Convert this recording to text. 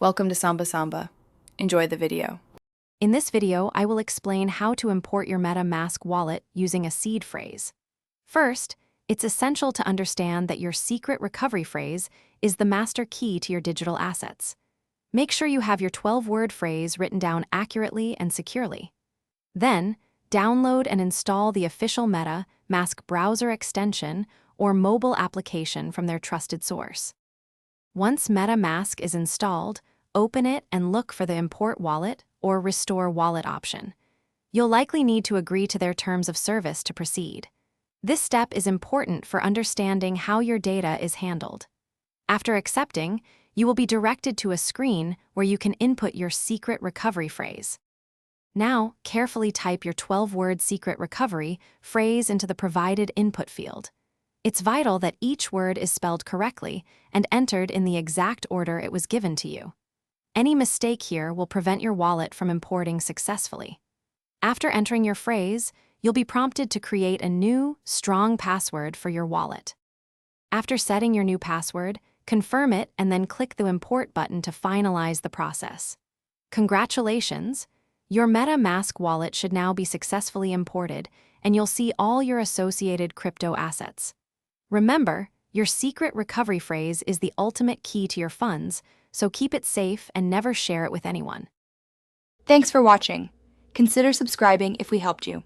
Welcome to Samba Samba. Enjoy the video. In this video, I will explain how to import your MetaMask wallet using a seed phrase. First, it's essential to understand that your secret recovery phrase is the master key to your digital assets. Make sure you have your 12-word phrase written down accurately and securely. Then, download and install the official MetaMask browser extension or mobile application from their trusted source. Once MetaMask is installed, open it and look for the Import Wallet or Restore Wallet option. You'll likely need to agree to their terms of service to proceed. This step is important for understanding how your data is handled. After accepting, you will be directed to a screen where you can input your secret recovery phrase. Now, carefully type your 12-word secret recovery phrase into the provided input field. It's vital that each word is spelled correctly and entered in the exact order it was given to you. Any mistake here will prevent your wallet from importing successfully. After entering your phrase, you'll be prompted to create a new, strong password for your wallet. After setting your new password, confirm it and then click the Import button to finalize the process. Congratulations! Your MetaMask wallet should now be successfully imported, and you'll see all your associated crypto assets. Remember, your secret recovery phrase is the ultimate key to your funds, so keep it safe and never share it with anyone. Thanks for watching. Consider subscribing if we helped you.